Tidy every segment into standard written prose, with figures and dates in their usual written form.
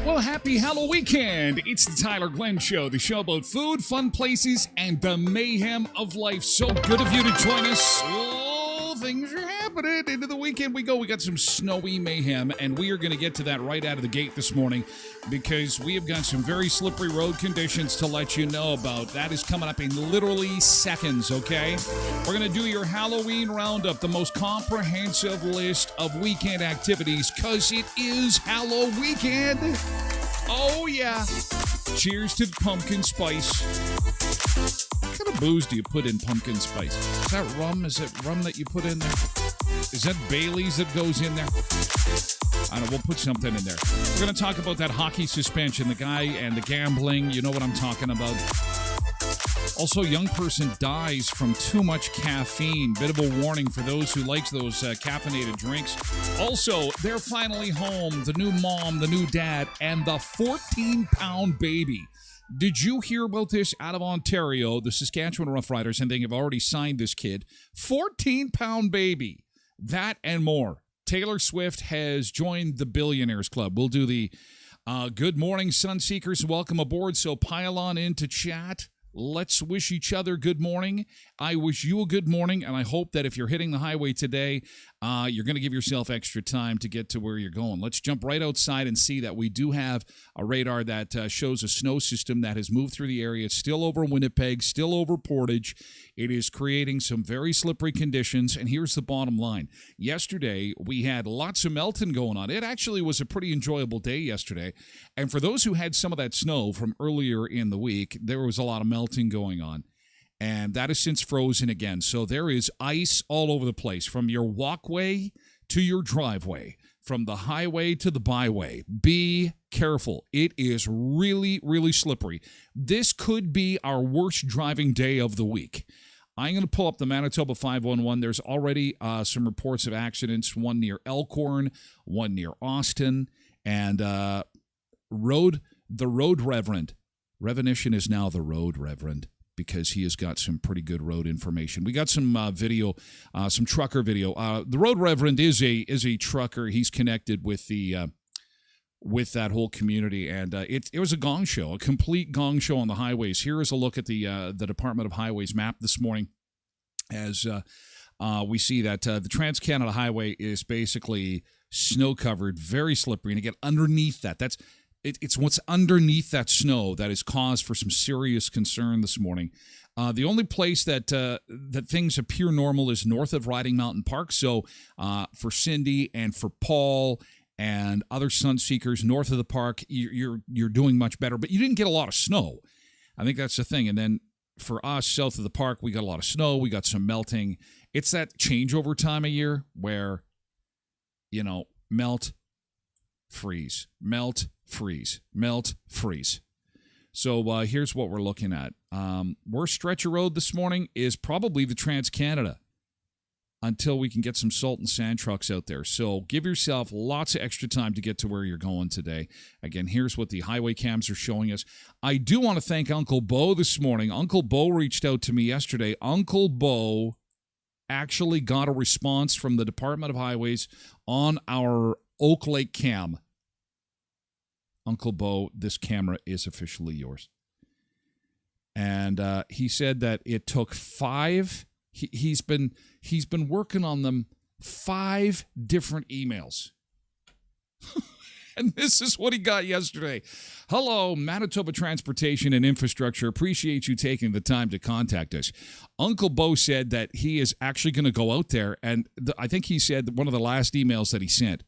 Well, happy Halloween weekend. It's the Tyler Glenn Show, the show about food, fun places, and the mayhem of life. So good of you to join us. Oh, things are happening. Into the weekend we go. We got some snowy mayhem, and we are going to get to that right out of the gate this morning because we have got some very slippery road conditions to let you know about. That is coming up in literally seconds, okay? We're going to do your Halloween roundup, the most comprehensive list of weekend activities, because it is Halloween weekend. Oh, yeah. Cheers to the pumpkin spice. What kind of booze do you put in pumpkin spice? Is that rum? Is it rum that you put in there? Is that Bailey's that goes in there? I don't know. We'll put something in there. We're going to talk about that hockey suspension, the guy and the gambling. You know what I'm talking about. Also, young person dies from too much caffeine. Bit of a warning for those who like those caffeinated drinks. Also, they're finally home. The new mom, the new dad, and the 14-pound baby. Did you hear about this out of Ontario? The Saskatchewan Roughriders, and they have already signed this kid. 14-pound baby. That and more. Taylor Swift has joined the Billionaires Club. We'll do the good morning, Sunseekers. Welcome aboard. So pile on into chat. Let's wish each other good morning. I wish you a good morning, and I hope that if you're hitting the highway today, you're going to give yourself extra time to get to where you're going. Let's jump right outside and see that we do have a radar that shows a snow system that has moved through the area. It's still over Winnipeg, still over Portage. It is creating some very slippery conditions, and here's the bottom line. Yesterday, we had lots of melting going on. It actually was a pretty enjoyable day yesterday, and for those who had some of that snow from earlier in the week, there was a lot of melting going on. And that has since frozen again. So there is ice all over the place, from your walkway to your driveway, from the highway to the byway. Be careful. It is really, really slippery. This could be our worst driving day of the week. I'm going to pull up the Manitoba 511. There's already some reports of accidents, one near Elkhorn, one near Austin, and the Road Reverend. Revenition is now the Road Reverend, because he has got some pretty good road information. We got some video, some trucker video. The Road Reverend is a trucker. He's connected with the with that whole community, and it was a gong show, a complete gong show on the highways. Here is a look at the Department of Highways map this morning, as we see that the Trans-Canada Highway is basically snow-covered, very slippery, and to get underneath that, It's what's underneath that snow that is cause for some serious concern this morning. The only place that things appear normal is north of Riding Mountain Park. So for Cindy and for Paul and other sun seekers north of the park, you're doing much better. But you didn't get a lot of snow. I think that's the thing. And then for us south of the park, we got a lot of snow. We got some melting. It's that changeover time of year where, melt, freeze, melt, freeze, melt, freeze. So here's what we're looking at. Worst stretch of road this morning is probably the Trans-Canada until we can get some salt and sand trucks out there. So give yourself lots of extra time to get to where you're going today. Again, here's what the highway cams are showing us. I do want to thank Uncle Bo this morning. Uncle Bo reached out to me yesterday. Uncle Bo actually got a response from the Department of Highways on our Oak Lake cam. Uncle Bo, this camera is officially yours. And he said that it took 5. He's been working on them 5 different emails. And this is what he got yesterday. Hello, Manitoba Transportation and Infrastructure. Appreciate you taking the time to contact us. Uncle Bo said that he is actually going to go out there. And I think he said that one of the last emails that he sent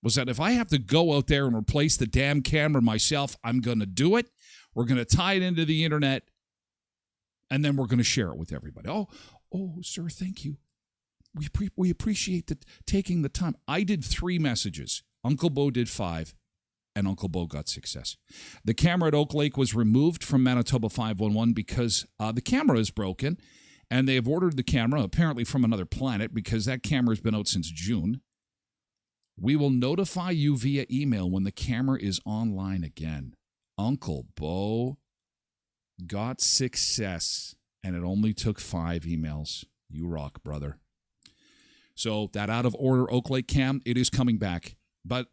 was that if I have to go out there and replace the damn camera myself, I'm going to do it. We're going to tie it into the internet, and then we're going to share it with everybody. Oh, sir, thank you. We appreciate taking the time. I did 3 messages. Uncle Bo did 5, and Uncle Bo got success. The camera at Oak Lake was removed from Manitoba 511 because the camera is broken, and they have ordered the camera apparently from another planet because that camera has been out since June. We will notify you via email when the camera is online again. Uncle Bo got success, and it only took 5 emails. You rock, brother. So that out-of-order Oak Lake cam, it is coming back. But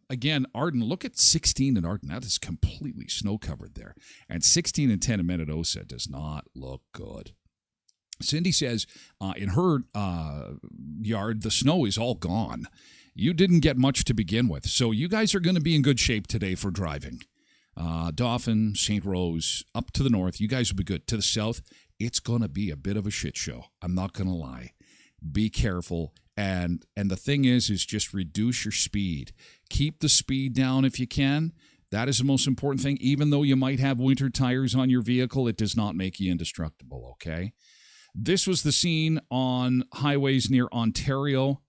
again, Arden, look at 16 in Arden. That is completely snow-covered there. And 16 and 10 in Metadosa does not look good. Cindy says in her yard, the snow is all gone. You didn't get much to begin with. So you guys are going to be in good shape today for driving. Dauphin, St. Rose, up to the north, you guys will be good. To the south, it's going to be a bit of a shit show. I'm not going to lie. Be careful. And the thing is just reduce your speed. Keep the speed down if you can. That is the most important thing. Even though you might have winter tires on your vehicle, it does not make you indestructible, okay? This was the scene on highways near Ontario.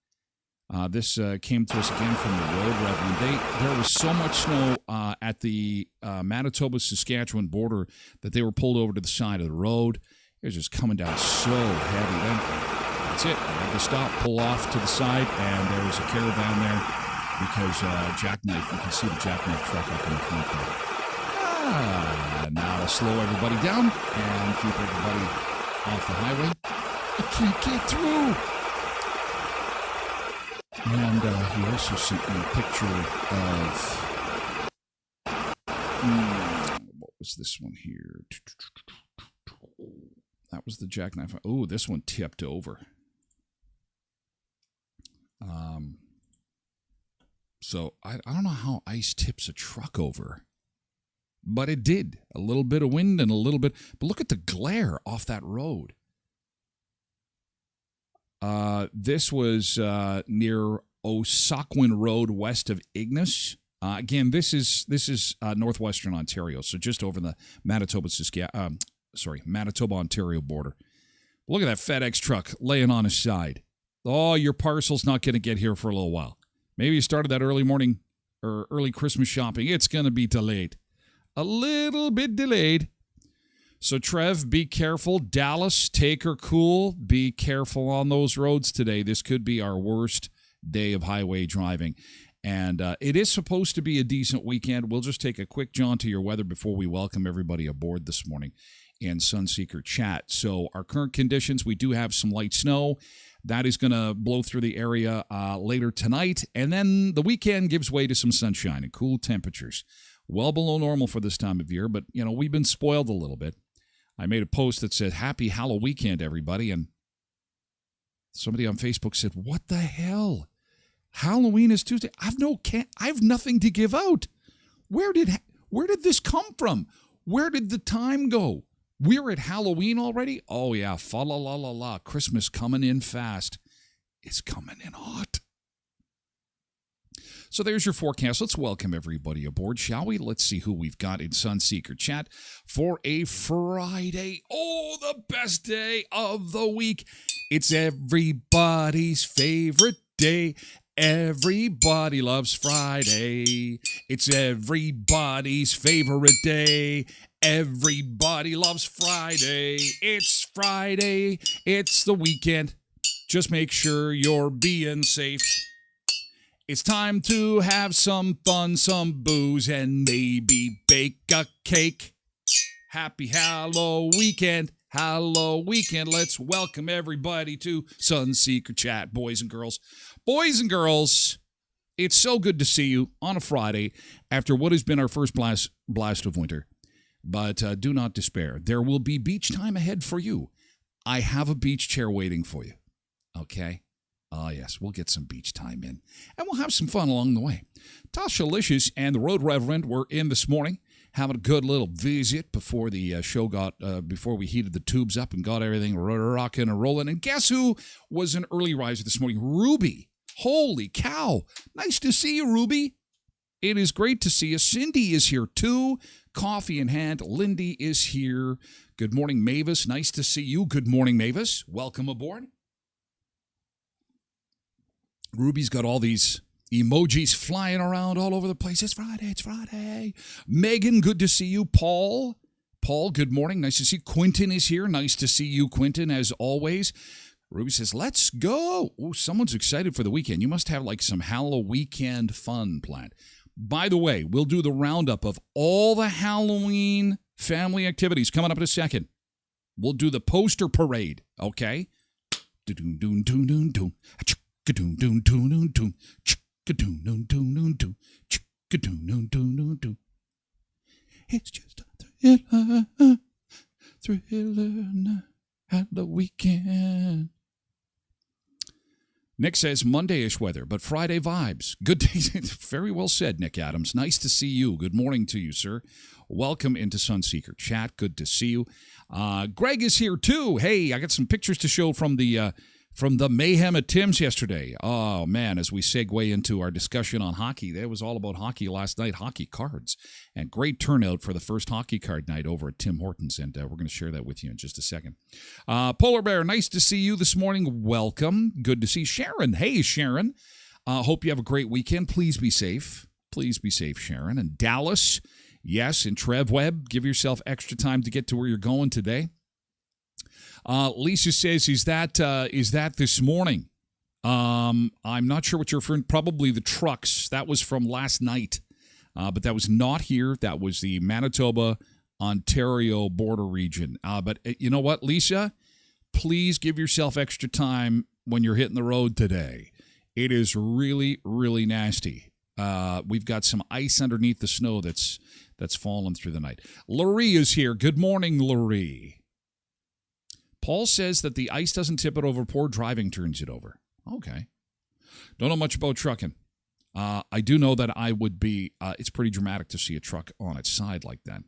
This came to us again from the Road Reverend. There was so much snow at the Manitoba-Saskatchewan border that they were pulled over to the side of the road. It was just coming down so heavy. Then that's it. They had to stop, pull off to the side, and there was a caravan there because jackknife. You can see the jackknife truck up in the front there. Now to slow everybody down and keep everybody off the highway. I can't get through. And he also sent me a picture of, what was this one here? That was the jackknife. Oh, this one tipped over. So I don't know how ice tips a truck over, but it did. A little bit of wind and a little bit. But look at the glare off that road. This was near Osakwin Road, west of Ignis. Again, this is northwestern Ontario, so just over the Manitoba-Ontario border. Look at that FedEx truck laying on his side. Oh, your parcel's not going to get here for a little while. Maybe you started that early morning or early Christmas shopping. It's going to be delayed. A little bit delayed. So, Trev, be careful. Dallas, take her cool. Be careful on those roads today. This could be our worst day of highway driving. And it is supposed to be a decent weekend. We'll just take a quick jaunt to your weather before we welcome everybody aboard this morning in Sunseeker Chat. So, our current conditions, we do have some light snow. That is going to blow through the area later tonight. And then the weekend gives way to some sunshine and cool temperatures. Well below normal for this time of year, but, we've been spoiled a little bit. I made a post that said, Happy Halloween weekend, everybody. And somebody on Facebook said, what the hell? Halloween is Tuesday. I have nothing to give out. Where did this come from? Where did the time go? We're at Halloween already? Oh, yeah. Fa la la la la. Christmas coming in fast. It's coming in hot. So there's your forecast. Let's welcome everybody aboard, shall we? Let's see who we've got in Sunseeker Chat for a Friday. Oh, the best day of the week. It's everybody's favorite day. Everybody loves Friday. It's everybody's favorite day. Everybody loves Friday. It's Friday. It's the weekend. Just make sure you're being safe. It's time to have some fun, some booze, and maybe bake a cake. Happy Halloween. Let's welcome everybody to Sunseeker Chat, boys and girls. Boys and girls, it's so good to see you on a Friday after what has been our first blast of winter. But do not despair. There will be beach time ahead for you. I have a beach chair waiting for you. Okay? Oh, yes, we'll get some beach time in. And we'll have some fun along the way. Tasha Licious and the Road Reverend were in this morning, having a good little visit before the show before we heated the tubes up and got everything rocking and rolling. And guess who was an early riser this morning? Ruby. Holy cow. Nice to see you, Ruby. It is great to see you. Cindy is here, too. Coffee in hand. Lindy is here. Good morning, Mavis. Nice to see you. Good morning, Mavis. Welcome aboard. Ruby's got all these emojis flying around all over the place. It's Friday. Megan, good to see you. Paul, good morning. Nice to see you. Quentin is here. Nice to see you, Quentin, as always. Ruby says, let's go. Oh, someone's excited for the weekend. You must have like some Halloween fun planned. By the way, we'll do the roundup of all the Halloween family activities coming up in a second. We'll do the poster parade, okay? It's just a thriller at the weekend. Nick says Monday-ish weather, but Friday vibes. Good day. Very well said, Nick Adams. Nice to see you. Good morning to you, sir. Welcome into Sunseeker Chat. Good to see you. Greg is here, too. Hey, I got some pictures to show from the mayhem at Tim's yesterday. Oh, man, as we segue into our discussion on hockey, that was all about hockey last night, hockey cards. And great turnout for the first hockey card night over at Tim Hortons, and we're going to share that with you in just a second. Polar Bear, nice to see you this morning. Welcome. Good to see Sharon. Hey, Sharon. Hope you have a great weekend. Please be safe. Please be safe, Sharon. And Dallas, yes, and Trev Webb, give yourself extra time to get to where you're going today. Lisa says, is that this morning? I'm not sure what you're referring to. Probably the trucks. That was from last night. But that was not here. That was the Manitoba-Ontario border region. But you know what, Lisa? Please give yourself extra time when you're hitting the road today. It is really, really nasty. We've got some ice underneath the snow that's fallen through the night. Laurie is here. Good morning, Laurie. Paul says that the ice doesn't tip it over, poor driving turns it over. Okay. Don't know much about trucking. I do know that I would be, it's pretty dramatic to see a truck on its side like that.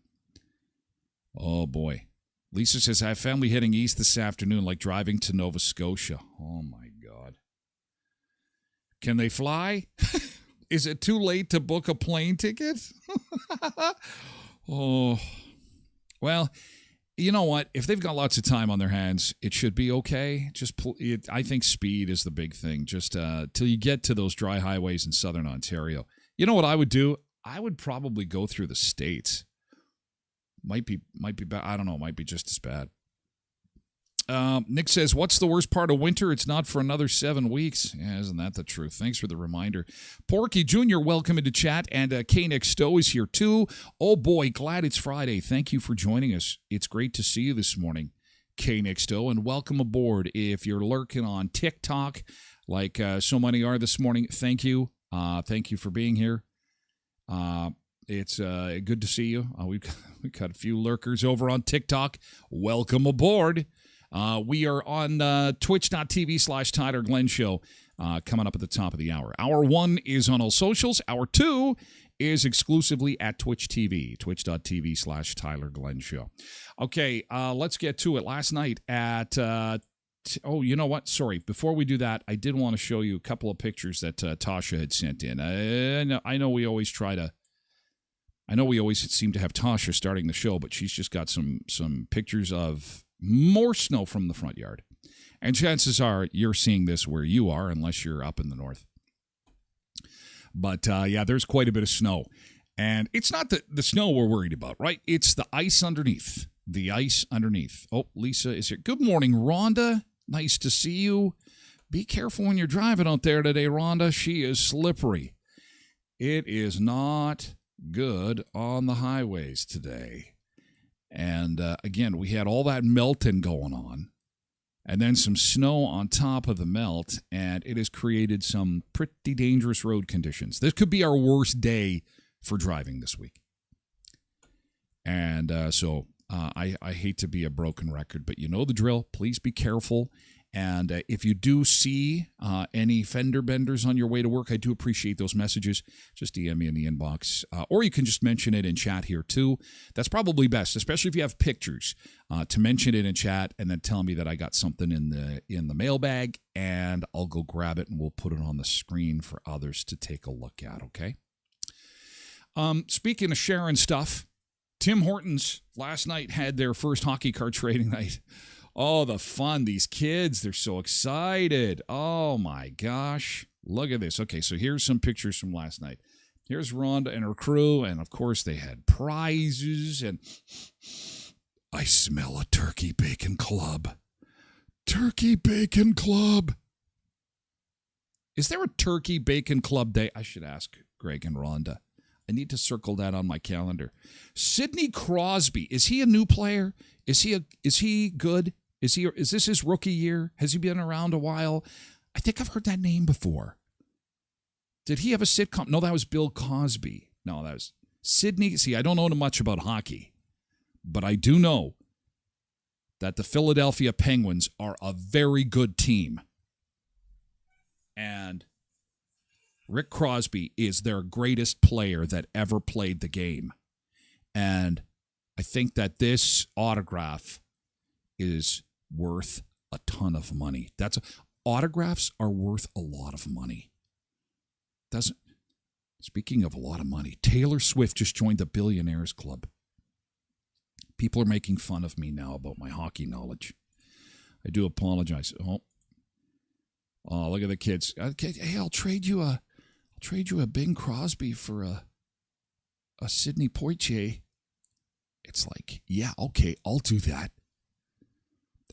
Oh, boy. Lisa says, I have family heading east this afternoon, like driving to Nova Scotia. Oh, my God. Can they fly? Is it too late to book a plane ticket? Oh, well, you know what? If they've got lots of time on their hands, it should be okay. I think speed is the big thing. Just till you get to those dry highways in southern Ontario. You know what I would do? I would probably go through the States. Might be bad. I don't know. Might be just as bad. Nick says, what's the worst part of winter? It's not for another 7 weeks. Yeah, isn't that the truth? Thanks for the reminder. Porky Jr., welcome into chat. And K-Nick Stowe is here too. Oh boy, glad it's Friday. Thank you for joining us. It's great to see you this morning, K-Nick Stowe. And welcome aboard. If you're lurking on TikTok, like so many are this morning, thank you. Thank you for being here. It's good to see you. We've got a few lurkers over on TikTok. Welcome aboard. We are on twitch.tv/Tyler Glenn Show. coming up at the top of the hour. Hour 1 is on all socials. Hour 2 is exclusively at Twitch TV, twitch.tv/Tyler Glenn Show. Okay, let's get to it. Last night at, you know what? Sorry, before we do that, I did want to show you a couple of pictures that Tasha had sent in. I know we always seem to have Tasha starting the show, but she's just got some pictures of more snow from the front yard. And chances are you're seeing this where you are, unless you're up in the north. But, yeah, there's quite a bit of snow. And it's not the snow we're worried about, right? It's the ice underneath. The ice underneath. Oh, Lisa is here. Good morning, Rhonda. Nice to see you. Be careful when you're driving out there today, Rhonda. She is slippery. It is not good on the highways today. And, again, we had all that melting going on. And then some snow on top of the melt, and it has created some pretty dangerous road conditions. This could be our worst day for driving this week. And so I hate to be a broken record, but you know the drill. Please be careful. And if you do see any fender benders on your way to work, I do appreciate those messages. Just DM me in the inbox. Or you can just mention it in chat here, too. That's probably best, especially if you have pictures, to mention it in chat and then tell me that I got something in the mailbag, and I'll go grab it, and we'll put it on the screen for others to take a look at, okay? Speaking of sharing stuff, Tim Hortons last night had their first hockey card trading night. Oh, the fun. These kids, they're so excited. Oh, my gosh. Look at this. Okay, so here's some pictures from last night. Here's Rhonda and her crew, and, of course, they had prizes, and I smell a turkey bacon club. Turkey bacon club. Is there a turkey bacon club day? I should ask Greg and Rhonda. I need to circle that on my calendar. Sidney Crosby, is he a new player? Is he good? Is this his rookie year? Has he been around a while? I think I've heard that name before. Did he have a sitcom? No, that was Bill Cosby. No, that was Sidney. See, I don't know much about hockey, but I do know that the Philadelphia Penguins are a very good team. And Rick Crosby is their greatest player that ever played the game. And I think that this autograph is worth a ton of money. Autographs are worth a lot of money. Speaking of a lot of money, Taylor Swift just joined the Billionaires Club. People are making fun of me now about my hockey knowledge. I do apologize. Oh, look at the kids. Okay, hey, I'll trade you a Bing Crosby for a Sidney Poitier. It's like, yeah, okay, I'll do that.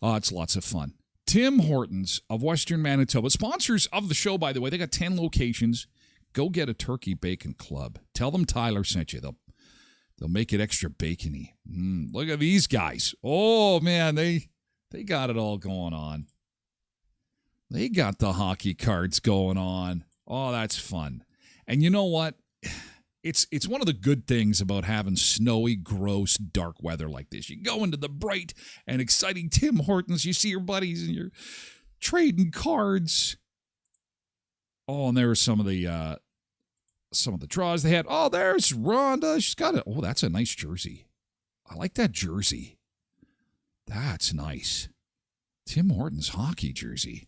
Oh, it's lots of fun. Tim Hortons of Western Manitoba, sponsors of the show, by the way. They got 10 locations. Go get a turkey bacon club. Tell them Tyler sent you. They'll make it extra bacony. Look at these guys. Oh, man, they got it all going on. They got the hockey cards going on. Oh, that's fun. And you know what? It's one of the good things about having snowy, gross, dark weather like this. You go into the bright and exciting Tim Hortons. You see your buddies and you're trading cards. Oh, and there were some of the draws they had. Oh, there's Rhonda. She's got it. Oh, that's a nice jersey. I like that jersey. That's nice. Tim Hortons hockey jersey.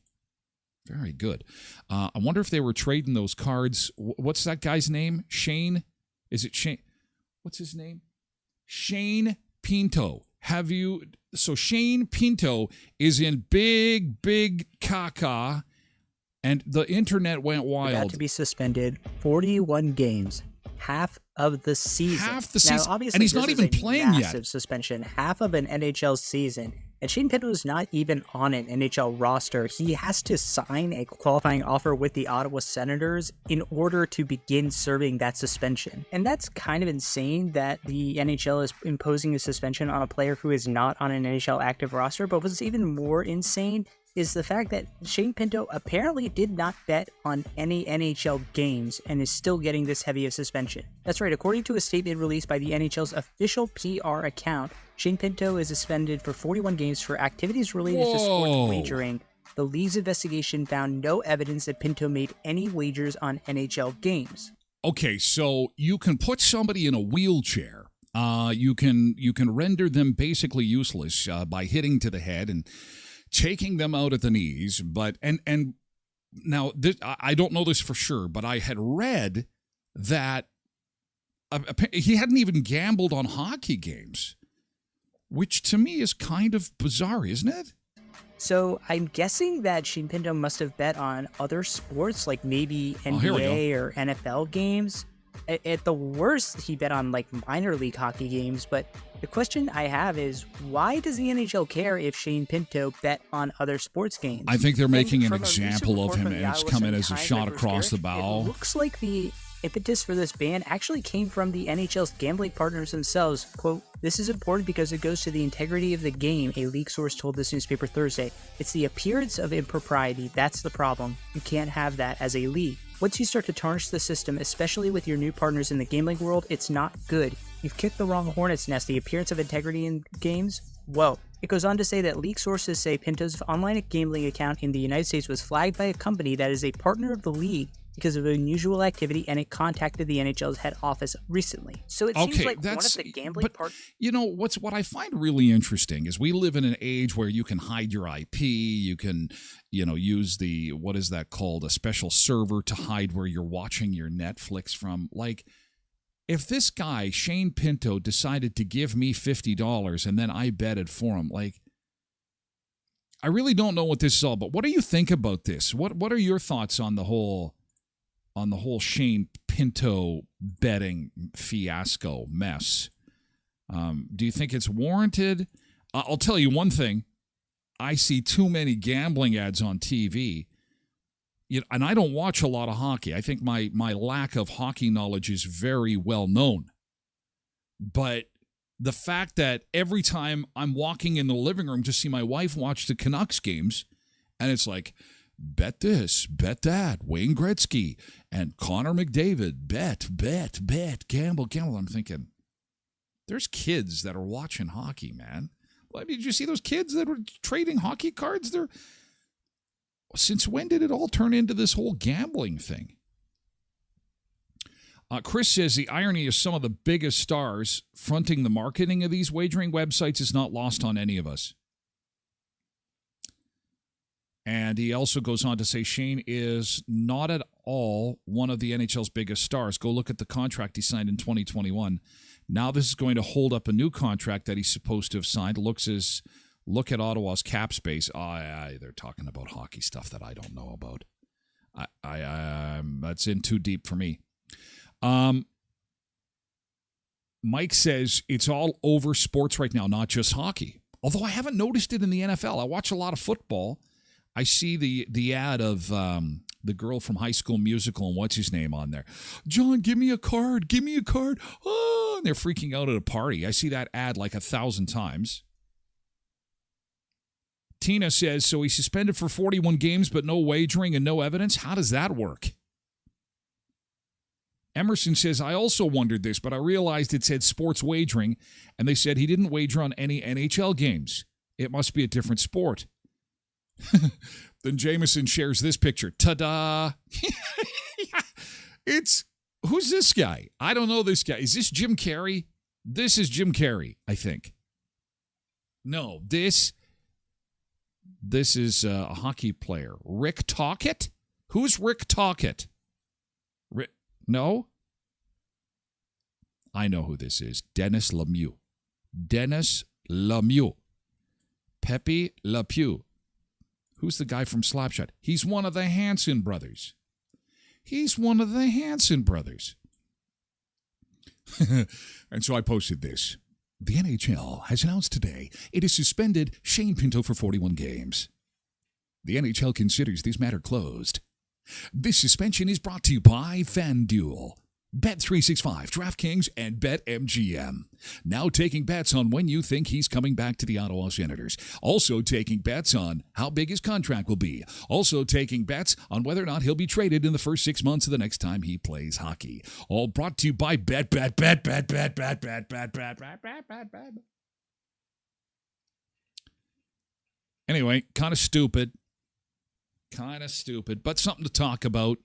Very good. I wonder if they were trading those cards. What's that guy's name? Shane? Is it Shane? What's his name? Shane Pinto. So Shane Pinto is in big caca, and the internet went wild. About to be suspended 41 games. Half of the season. Now, obviously, and he's not even playing yet. Massive suspension. Half of an NHL season. And Shane Pinto is not even on an NHL roster. He has to sign a qualifying offer with the Ottawa Senators in order to begin serving that suspension. And that's kind of insane that the NHL is imposing a suspension on a player who is not on an NHL active roster. But what's even more insane is the fact that Shane Pinto apparently did not bet on any NHL games and is still getting this heavy of suspension. That's right, according to a statement released by the NHL's official PR account, Shane Pinto is suspended for 41 games for activities related to sports wagering, the league's investigation found no evidence that Pinto made any wagers on NHL games. Okay, so you can put somebody in a wheelchair. You can render them basically useless by hitting to the head and taking them out at the knees. But and now I don't know this for sure, but I had read that he hadn't even gambled on hockey games, which to me is kind of bizarre, isn't it? So I'm guessing that Shane Pinto must have bet on other sports, like maybe NBA or NFL games. At the worst, he bet on like minor league hockey games. But the question I have is, why does the NHL care if Shane Pinto bet on other sports games? I think they're making an example of him, and it's coming as a shot across the bow. It looks like the impetus for this ban actually came from the NHL's gambling partners themselves. Quote, "This is important because it goes to the integrity of the game," a league source told this newspaper Thursday. "It's the appearance of impropriety that's the problem. You can't have that as a league. Once you start to tarnish the system, especially with your new partners in the gambling world, it's not good. You've kicked the wrong hornet's nest. The appearance of integrity in games? Whoa." It goes on to say that league sources say Pinto's online gambling account in the United States was flagged by a company that is a partner of the league because of unusual activity, and it contacted the NHL's head office recently. So it seems like one of the gambling parts. You know, what I find really interesting is we live in an age where you can hide your IP, you can, use the, what is that called, a special server to hide where you're watching your Netflix from. Like, if this guy, Shane Pinto, decided to give me $50 and then I betted for him, like, I really don't know what this is all about. What do you think about this? What are your thoughts on the whole Shane Pinto betting fiasco mess? Do you think it's warranted? I'll tell you one thing. I see too many gambling ads on TV, and I don't watch a lot of hockey. I think my lack of hockey knowledge is very well known. But the fact that every time I'm walking in the living room to see my wife watch the Canucks games, and it's like, bet this, bet that, Wayne Gretzky and Connor McDavid, bet, gamble. I'm thinking, there's kids that are watching hockey, man. Well, did you see those kids that were trading hockey cards? Since when did it all turn into this whole gambling thing? Chris says the irony of some of the biggest stars fronting the marketing of these wagering websites is not lost on any of us. And he also goes on to say Shane is not at all one of the NHL's biggest stars. Go look at the contract he signed in 2021. Now this is going to hold up a new contract that he's supposed to have signed. Look at Ottawa's cap space. They're talking about hockey stuff that I don't know about. That's in too deep for me. Mike says it's all over sports right now, not just hockey. Although I haven't noticed it in the NFL. I watch a lot of football. I see the ad of the girl from High School Musical and what's his name on there. John, give me a card. Give me a card. Oh, and they're freaking out at a party. I see that ad like 1,000 times. Tina says, so he's suspended for 41 games but no wagering and no evidence? How does that work? Emerson says, I also wondered this, but I realized it said sports wagering, and they said he didn't wager on any NHL games. It must be a different sport. Then Jameson shares this picture. Ta-da! Who's this guy? I don't know this guy. Is this Jim Carrey? This is Jim Carrey, I think. No, this is a hockey player. Rick Tocchet? Who's Rick Tocchet? No? I know who this is. Dennis Lemieux. Dennis Lemieux. Pepe Le Pew. Who's the guy from Slapshot? He's one of the Hanson brothers. And so I posted this. The NHL has announced today it has suspended Shane Pinto for 41 games. The NHL considers this matter closed. This suspension is brought to you by FanDuel, Bet365, DraftKings, and BetMGM. Now taking bets on when you think he's coming back to the Ottawa Senators. Also taking bets on how big his contract will be. Also taking bets on whether or not he'll be traded in the first 6 months of the next time he plays hockey. All brought to you by Bet. Anyway, kind of stupid. Kind of stupid, but something to talk about.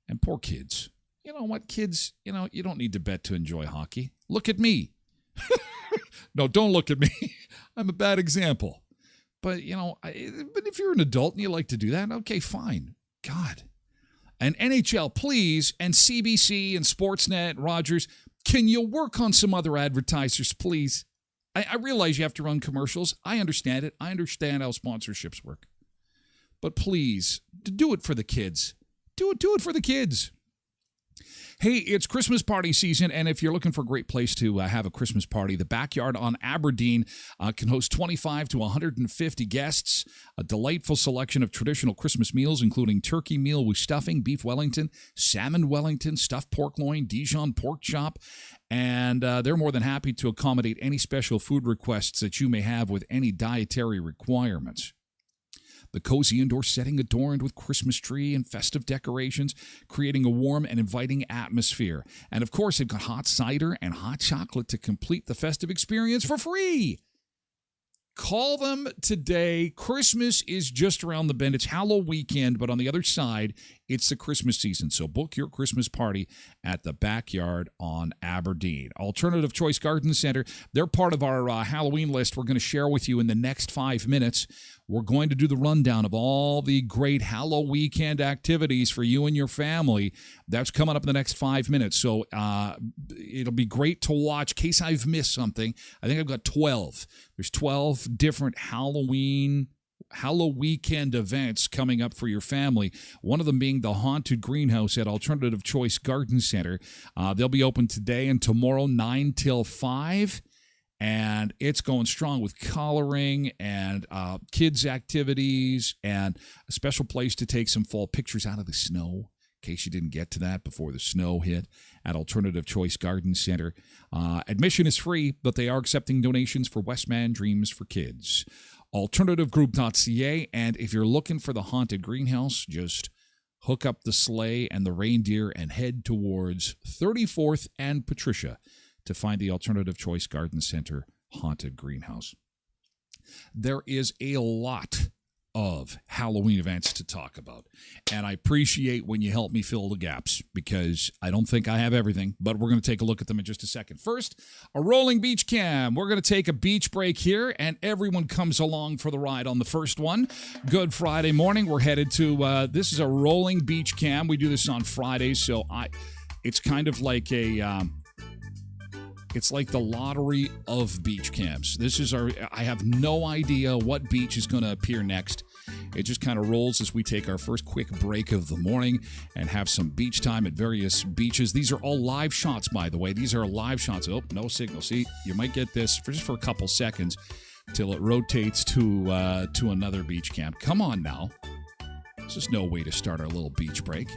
And poor kids. You know what, kids, you don't need to bet to enjoy hockey. Look at me. No, don't look at me. I'm a bad example. But, but if you're an adult and you like to do that, okay, fine. God. And NHL, please, and CBC and Sportsnet, Rogers, can you work on some other advertisers, please? I realize you have to run commercials. I understand it. I understand how sponsorships work. But please, do it for the kids. Do it for the kids. Hey, it's Christmas party season, and if you're looking for a great place to have a Christmas party, the Backyard on Aberdeen can host 25 to 150 guests, a delightful selection of traditional Christmas meals, including turkey meal with stuffing, beef Wellington, salmon Wellington, stuffed pork loin, Dijon pork chop, and they're more than happy to accommodate any special food requests that you may have with any dietary requirements. The cozy indoor setting adorned with Christmas tree and festive decorations, creating a warm and inviting atmosphere. And of course, they've got hot cider and hot chocolate to complete the festive experience for free. Call them today. Christmas is just around the bend. It's Halloween weekend, but on the other side, it's the Christmas season. So book your Christmas party at the Backyard on Aberdeen. Alternative Choice Garden Center, they're part of our Halloween list we're going to share with you in the next 5 minutes. We're going to do the rundown of all the great Halloween weekend activities for you and your family. That's coming up in the next 5 minutes. So it'll be great to watch. In case I've missed something, I think I've got 12. There's 12 different Halloween weekend events coming up for your family. One of them being the Haunted Greenhouse at Alternative Choice Garden Center. They'll be open today and tomorrow, 9 till 5. And it's going strong with coloring and kids' activities and a special place to take some fall pictures out of the snow, in case you didn't get to that before the snow hit, at Alternative Choice Garden Center. Admission is free, but they are accepting donations for Westman Dreams for Kids. AlternativeGroup.ca, and if you're looking for the Haunted Greenhouse, just hook up the sleigh and the reindeer and head towards 34th and Patricia to find the Alternative Choice Garden Center Haunted Greenhouse. There is a lot of Halloween events to talk about, and I appreciate when you help me fill the gaps, because I don't think I have everything, but we're going to take a look at them in just a second. First, a rolling beach cam. We're going to take a beach break here, and everyone comes along for the ride on the first one. Good Friday morning. We're headed to, this is a rolling beach cam. We do this on Fridays, so it's kind of like it's like the lottery of beach camps. I have no idea what beach is going to appear next. It just kind of rolls as we take our first quick break of the morning and have some beach time at various beaches. These are all live shots, by the way. These are live shots. Oh, no signal. See, you might get this for a couple seconds till it rotates to another beach camp. Come on now. There's just no way to start our little beach break.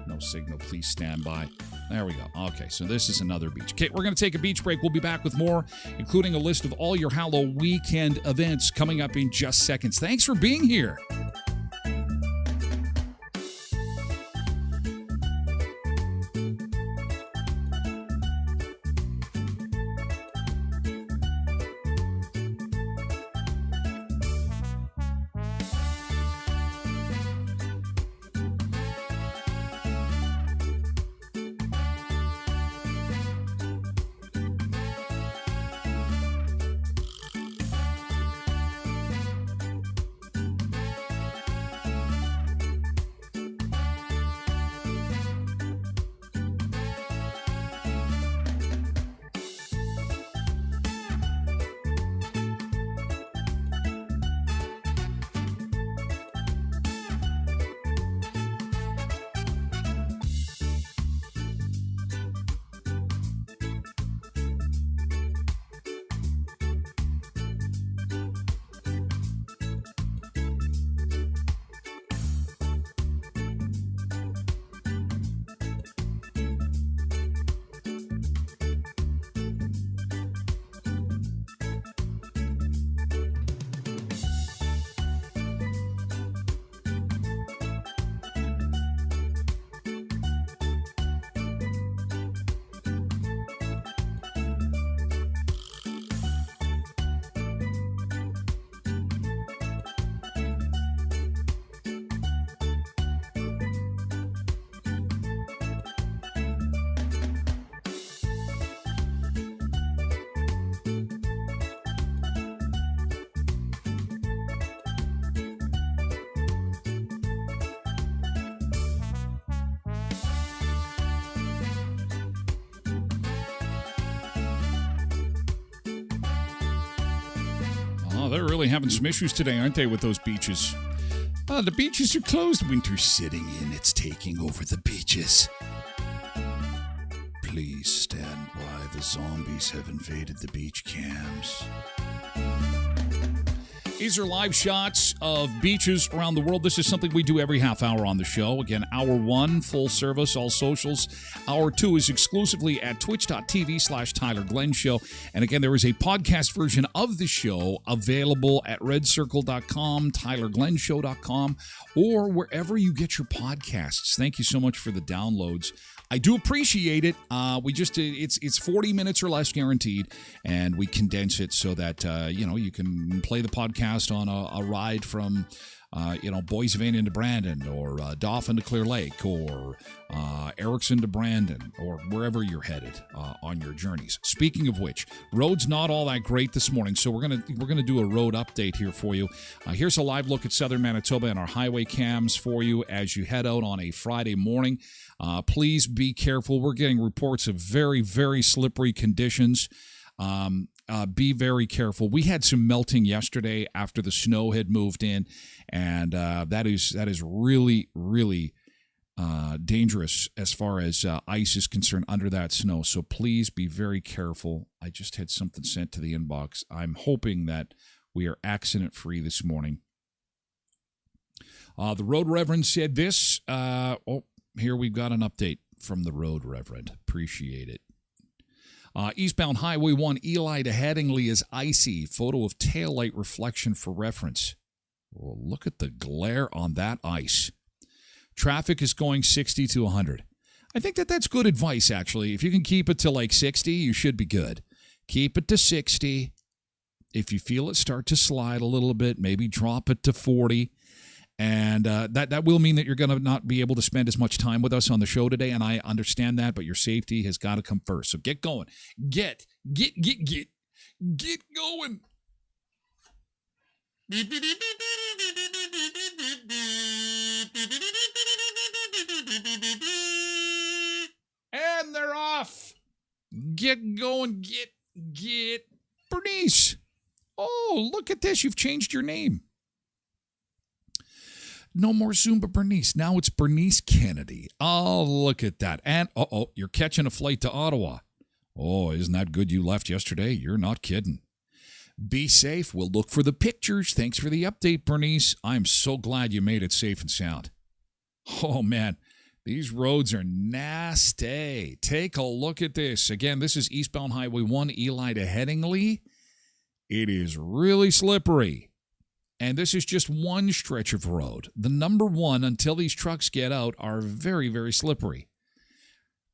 No signal. Please stand by. There we go. Okay, so this is another beach. Okay, we're going to take a beach break. We'll be back with more, including a list of all your Halloween weekend events coming up in just seconds. Thanks for being here. Oh, they're really having some issues today, aren't they, with those beaches? The beaches are closed. Winter's setting in. It's taking over the beaches. Please stand by. The zombies have invaded the beach cams. These are live shots of beaches around the world. This is something we do every half hour on the show. Again, hour 1, full service, all socials. Hour 2 is exclusively at twitch.tv/Tyler Glenn Show. And again, there is a podcast version of the show available at redcircle.com, tylerglennshow.com, or wherever you get your podcasts. Thank you so much for the downloads. I do appreciate it. It's 40 minutes or less guaranteed, and we condense it so that you can play the podcast on a ride from Boissevain into Brandon, or Dauphin to Clear Lake, or Erickson to Brandon, or wherever you're headed on your journeys. Speaking of which, roads not all that great this morning, so we're gonna do a road update here for you. Here's a live look at southern Manitoba and our highway cams for you as you head out on a Friday morning. Please be careful. We're getting reports of very, very slippery conditions. Be very careful. We had some melting yesterday after the snow had moved in, and that is really, really dangerous as far as ice is concerned under that snow. So please be very careful. I just had something sent to the inbox. I'm hoping that we are accident-free this morning. The Road Reverend said this. Here we've got an update from the Road Reverend. Appreciate it. Eastbound Highway 1, Eli to Headingley is icy. Photo of taillight reflection for reference. Well, look at the glare on that ice. Traffic is going 60 to 100. I think that's good advice, actually. If you can keep it to like 60, you should be good. Keep it to 60. If you feel it start to slide a little bit, maybe drop it to 40. And that will mean that you're going to not be able to spend as much time with us on the show today, and I understand that, but your safety has got to come first. So get going. Get going. And they're off. Get going. Get. Bernice. Oh, look at this. You've changed your name. No more Zumba Bernice. Now it's Bernice Kennedy. Oh, look at that. And, you're catching a flight to Ottawa. Oh, isn't that good you left yesterday? You're not kidding. Be safe. We'll look for the pictures. Thanks for the update, Bernice. I'm so glad you made it safe and sound. Oh, man. These roads are nasty. Take a look at this. Again, this is eastbound Highway 1, Eli to Headingley. It is really slippery. And this is just one stretch of road. The number one, until these trucks get out, are very, very slippery.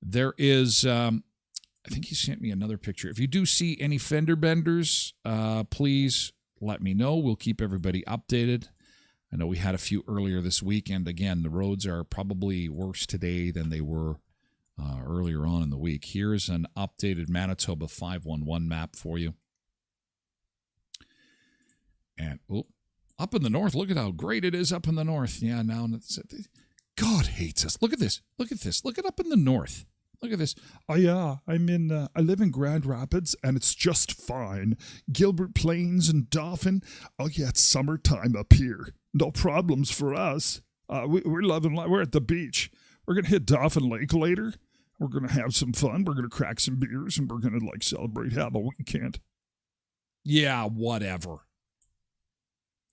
There is, I think he sent me another picture. If you do see any fender benders, please let me know. We'll keep everybody updated. I know we had a few earlier this week, and again, the roads are probably worse today than they were earlier on in the week. Here's an updated Manitoba 511 map for you. And, up in the north, look at how great it is up in the north. Yeah, now God hates us. Look at this. Look at this. Look at up in the north. Look at this. Oh, yeah, I live in Grand Rapids, and it's just fine. Gilbert Plains and Dauphin. Oh, yeah, it's summertime up here. No problems for us. We're loving life. We're at the beach. We're going to hit Dauphin Lake later. We're going to have some fun. We're going to crack some beers, and we're going to, celebrate how the weekend. Yeah, whatever.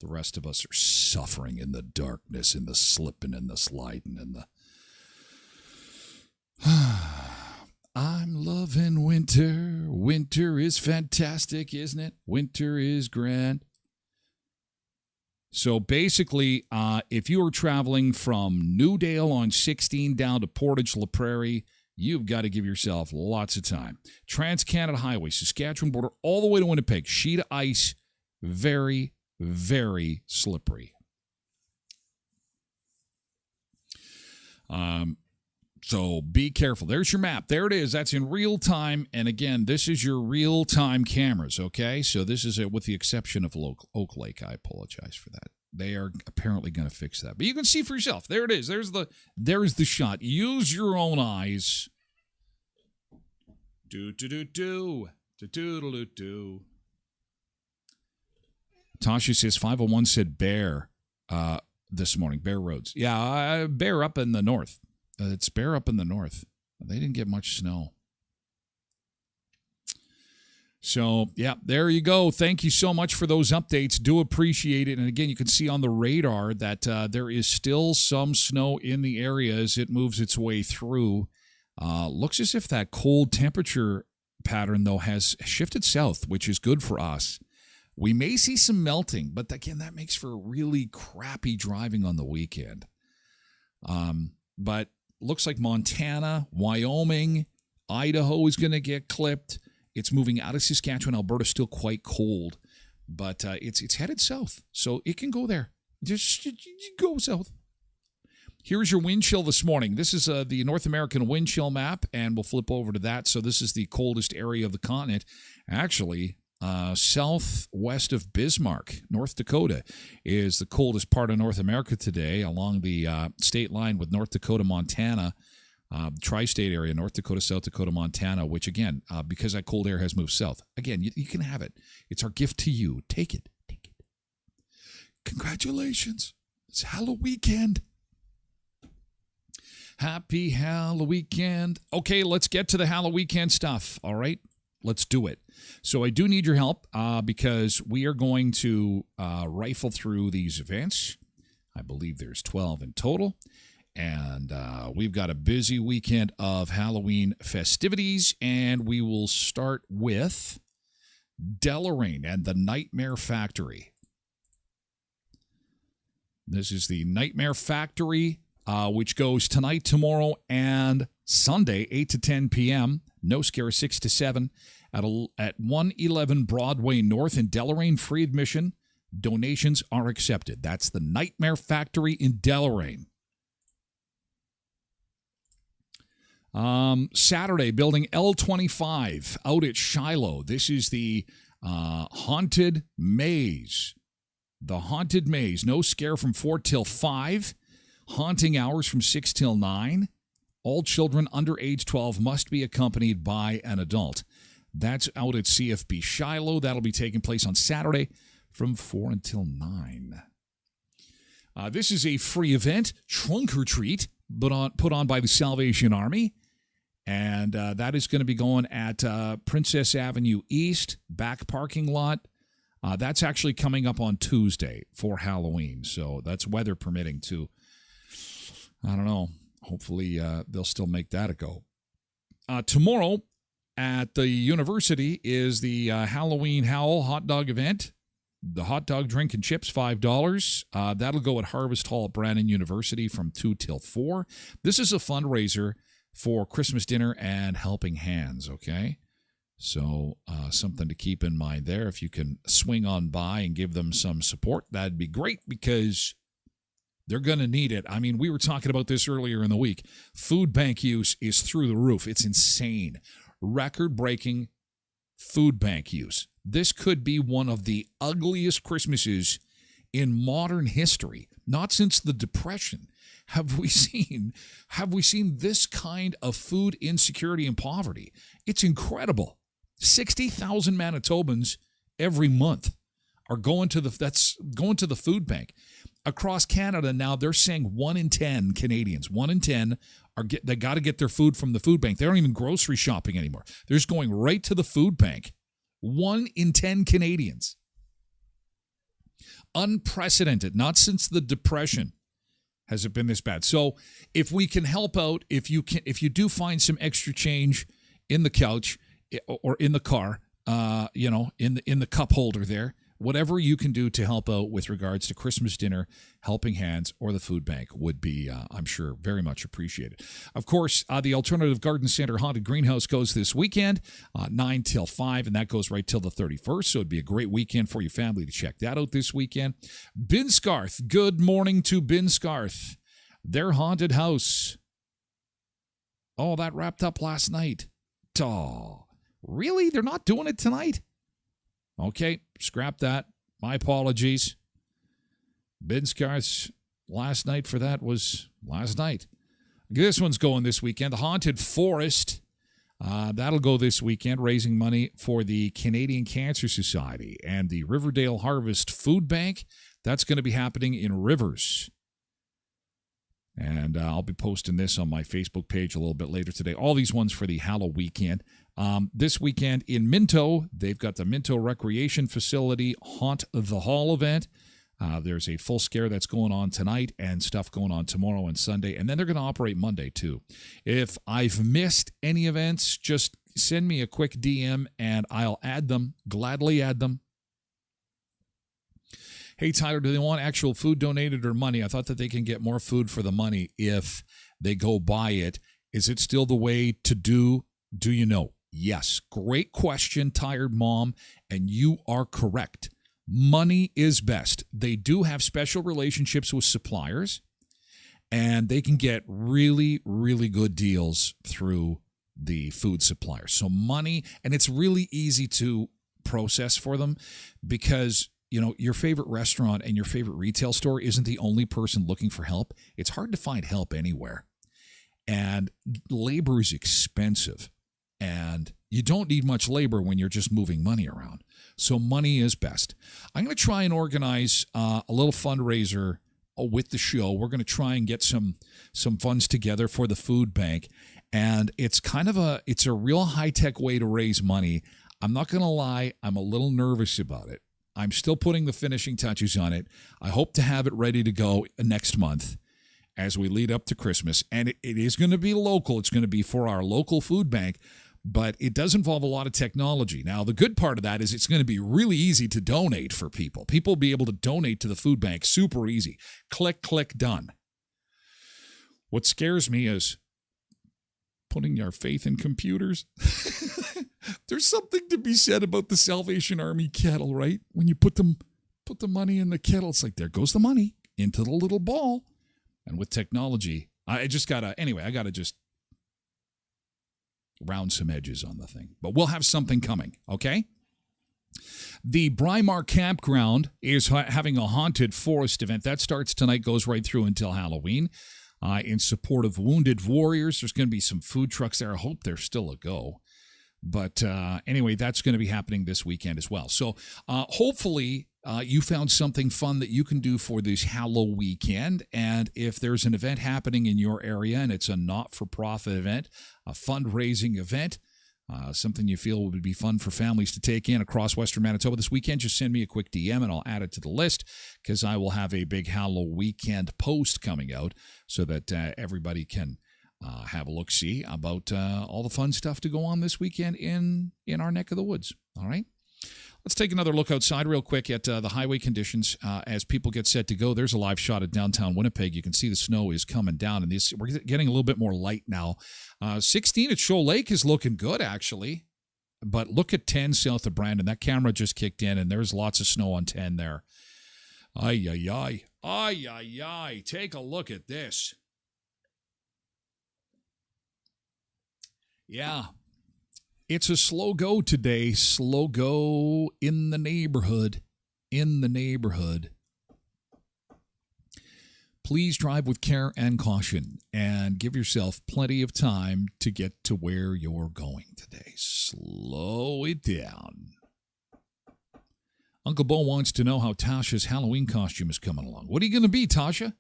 The rest of us are suffering in the darkness, in the slipping and the sliding and the... I'm loving winter. Winter is fantastic, isn't it? Winter is grand. So basically, if you are traveling from Newdale on 16 down to Portage La Prairie, you've got to give yourself lots of time. Trans-Canada Highway, Saskatchewan border, all the way to Winnipeg. Sheet of ice, very, very slippery. So be careful. There's your map. There it is. That's in real time. And again, this is your real time cameras. Okay. So this is it with the exception of Oak Lake. I apologize for that. They are apparently going to fix that, but you can see for yourself. There it is. There's the shot. Use your own eyes. Do. Tasha says 501 said bear this morning. Bear roads. Yeah, bear up in the north. It's bear up in the north. They didn't get much snow. So, yeah, there you go. Thank you so much for those updates. Do appreciate it. And again, you can see on the radar that there is still some snow in the area as it moves its way through. Looks as if that cold temperature pattern, though, has shifted south, which is good for us. We may see some melting, but again, that makes for really crappy driving on the weekend. But looks like Montana, Wyoming, Idaho is going to get clipped. It's moving out of Saskatchewan. Alberta's still quite cold, but it's headed south, so it can go there. Just go south. Here's your wind chill this morning. This is the North American wind chill map, and we'll flip over to that. So this is the coldest area of the continent. Actually, southwest of Bismarck, North Dakota, is the coldest part of North America today, along the state line with North Dakota, Montana. Tri-state area, North Dakota, South Dakota, Montana, which again, because that cold air has moved south. Again, you can have it. It's our gift to you. Take it. Take it. Congratulations. It's Halloween. Happy Halloween. Okay, let's get to the Halloween stuff. All right, let's do it. So I do need your help because we are going to rifle through these events. I believe there's 12 in total. And we've got a busy weekend of Halloween festivities, and we will start with Deloraine and the Nightmare Factory. This is the Nightmare Factory, which goes tonight, tomorrow, and Sunday, 8 to 10 p.m. No Scare, 6 to 7 at 111 Broadway North in Deloraine. Free admission. Donations are accepted. That's the Nightmare Factory in Deloraine. Saturday, building L25 out at Shiloh. This is the Haunted Maze. The Haunted Maze. No Scare from 4 till 5. Haunting hours from 6 till 9. All children under age 12 must be accompanied by an adult. That's out at CFB Shiloh. That'll be taking place on Saturday from 4 until 9. This is a free event, trunk or treat, put on by the Salvation Army. And that is going to be going at Princess Avenue East, back parking lot. That's actually coming up on Tuesday for Halloween. So that's weather permitting too. I don't know. Hopefully they'll still make that a go. Tomorrow at the university is the Halloween Howl hot dog event. The hot dog, drink, and chips, $5. That'll go at Harvest Hall at Brandon University from 2 till 4. This is a fundraiser for Christmas dinner and Helping Hands, okay? So something to keep in mind there. If you can swing on by and give them some support, that'd be great because they're going to need it. I mean, we were talking about this earlier in the week. Food bank use is through the roof. It's insane. Record-breaking food bank use. This could be one of the ugliest Christmases in modern history. Not since the Depression have we seen this kind of food insecurity and poverty. It's incredible. 60,000 Manitobans every month are going to the food bank. Across Canada now, they're saying 1 in 10 Canadians, 1 in 10 they got to get their food from the food bank. They aren't even grocery shopping anymore. They're just going right to the food bank. 1 in 10 Canadians. Unprecedented. Not since the Depression has it been this bad. So if we can help out, if you do find some extra change in the couch or in the car, in the cup holder there, whatever you can do to help out with regards to Christmas dinner, Helping Hands, or the food bank would be, I'm sure, very much appreciated. Of course, the Alternative Garden Center Haunted Greenhouse goes this weekend, 9 till 5, and that goes right till the 31st, so it'd be a great weekend for your family to check that out this weekend. Binscarth, good morning to Binscarth. Their haunted house. Oh, that wrapped up last night. Oh, really? They're not doing it tonight? Okay, scrap that. My apologies. Binscarth's last night for that was last night. This one's going this weekend. The Haunted Forest. That'll go this weekend, raising money for the Canadian Cancer Society and the Riverdale Harvest Food Bank. That's going to be happening in Rivers. And I'll be posting this on my Facebook page a little bit later today. All these ones for the Halloween weekend. This weekend in Minto, they've got the Minto Recreation Facility Haunt the Hall event. There's a full scare that's going on tonight and stuff going on tomorrow and Sunday. And then they're going to operate Monday, too. If I've missed any events, just send me a quick DM and I'll add them, gladly add them. Hey, Tyler, do they want actual food donated or money? I thought that they can get more food for the money if they go buy it. Is it still the way to do? Do you know? Yes. Great question, Tired Mom, and you are correct. Money is best. They do have special relationships with suppliers, and they can get really, really good deals through the food suppliers. So money, and it's really easy to process for them because, you know, your favorite restaurant and your favorite retail store isn't the only person looking for help. It's hard to find help anywhere. And labor is expensive. And you don't need much labor when you're just moving money around. So money is best. I'm going to try and organize a little fundraiser with the show. We're going to try and get some funds together for the food bank. And it's it's a real high-tech way to raise money. I'm not going to lie. I'm a little nervous about it. I'm still putting the finishing touches on it. I hope to have it ready to go next month as we lead up to Christmas. And it is going to be local. It's going to be for our local food bank. But it does involve a lot of technology. Now, the good part of that is it's going to be really easy to donate for people. People will be able to donate to the food bank super easy. Click, click, done. What scares me is putting your faith in computers. There's something to be said about the Salvation Army kettle, right? When you put the money in the kettle, it's like, there goes the money into the little ball. And with technology, I got to just round some edges on the thing. But we'll have something coming, okay? The Brymar Campground is having a haunted forest event. That starts tonight, goes right through until Halloween. In support of wounded warriors, there's going to be some food trucks there. I hope they're still a go. But anyway, that's going to be happening this weekend as well. So hopefully you found something fun that you can do for this Halloween weekend. And if there's an event happening in your area and it's a not-for-profit event, a fundraising event, something you feel would be fun for families to take in across Western Manitoba this weekend, just send me a quick DM and I'll add it to the list because I will have a big Halloween weekend post coming out so that everybody can have a look-see about all the fun stuff to go on this weekend in our neck of the woods. All right? Let's take another look outside real quick at the highway conditions as people get set to go. There's a live shot of downtown Winnipeg. You can see the snow is coming down, and we're getting a little bit more light now. 16 at Shoal Lake is looking good, actually. But look at 10 south of Brandon. That camera just kicked in, and there's lots of snow on 10 there. Ay, ay, ay. Ay, ay, ay. Take a look at this. Yeah. It's a slow go today. Slow go in the neighborhood. Please drive with care and caution and give yourself plenty of time to get to where you're going today. Slow it down. Uncle Bo wants to know how Tasha's Halloween costume is coming along. What are you going to be, Tasha?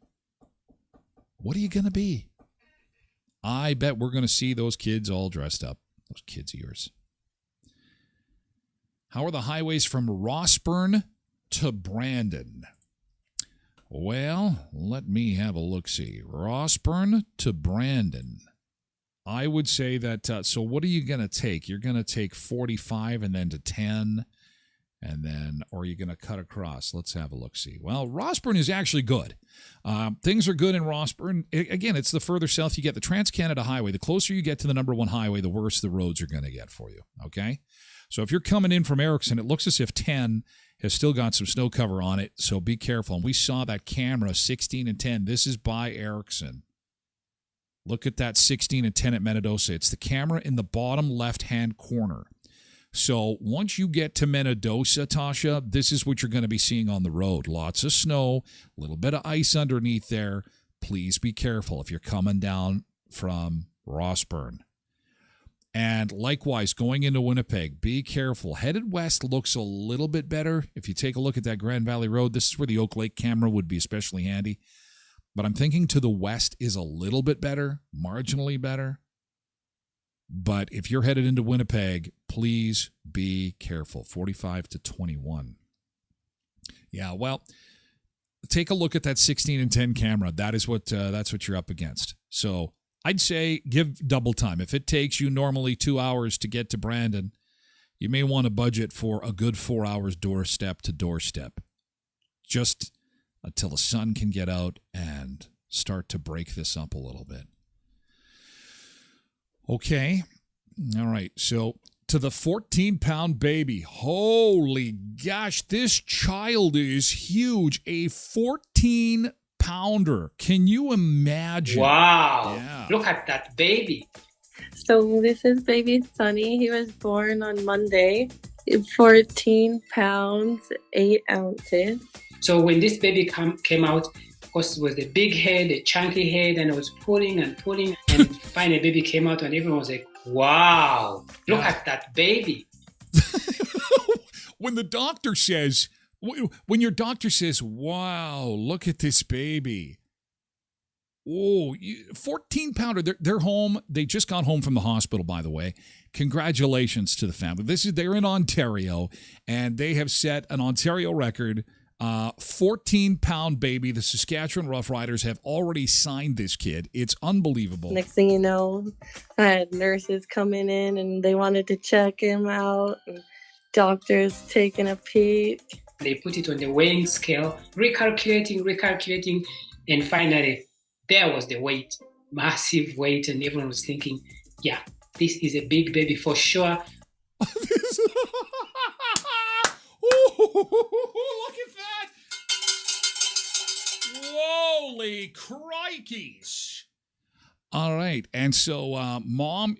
What are you going to be? I bet we're going to see those kids all dressed up. Those kids of yours. How are the highways from Rossburn to Brandon? Well, let me have a look-see. Rossburn to Brandon. I would say that, so what are you going to take? You're going to take 45 and then to 10, and then, or are you going to cut across? Let's have a look-see. Well, Rossburn is actually good. Things are good in Rossburn. Again, it's the further south you get. The Trans-Canada Highway, the closer you get to the number one highway, the worse the roads are going to get for you, okay? So if you're coming in from Erickson, it looks as if 10 has still got some snow cover on it, so be careful. And we saw that camera, 16 and 10. This is by Erickson. Look at that 16 and 10 at Menadosa. It's the camera in the bottom left-hand corner. So once you get to Menadosa, Tasha, this is what you're going to be seeing on the road. Lots of snow, a little bit of ice underneath there. Please be careful if you're coming down from Rossburn. And likewise, going into Winnipeg, be careful. Headed west looks a little bit better. If you take a look at that Grand Valley Road, this is where the Oak Lake camera would be especially handy. But I'm thinking to the west is a little bit better, marginally better. But if you're headed into Winnipeg, please be careful. 45 to 21. Yeah, well, take a look at that 16 and 10 camera. That's what you're up against. So I'd say give double time. If it takes you normally 2 hours to get to Brandon, you may want to budget for a good 4 hours doorstep to doorstep. Just until the sun can get out and start to break this up a little bit. Okay. All right. So to the 14-pound baby. Holy gosh, this child is huge. A 14-pounder. Can you imagine? Wow. Yeah. Look at that baby. So this is baby Sonny. He was born on Monday, 14 pounds, 8 ounces. So when this baby came out, of course, it was a big head, a chunky head, and I was pulling, and finally baby came out, and everyone was like, wow, look at that baby. When your doctor says, wow, look at this baby. Oh, 14-pounder. They're home. They just got home from the hospital, by the way. Congratulations to the family. They're in Ontario, and they have set an Ontario record. 14-pound baby. The Saskatchewan Roughriders have already signed this kid. It's unbelievable. Next thing you know, I had nurses coming in, and they wanted to check him out, and doctors taking a peek. They put it on the weighing scale, recalculating, and finally, there was the weight, massive weight, and everyone was thinking, yeah, this is a big baby for sure. Oh, look at that. Holy crikeys. All right. And so, Mom,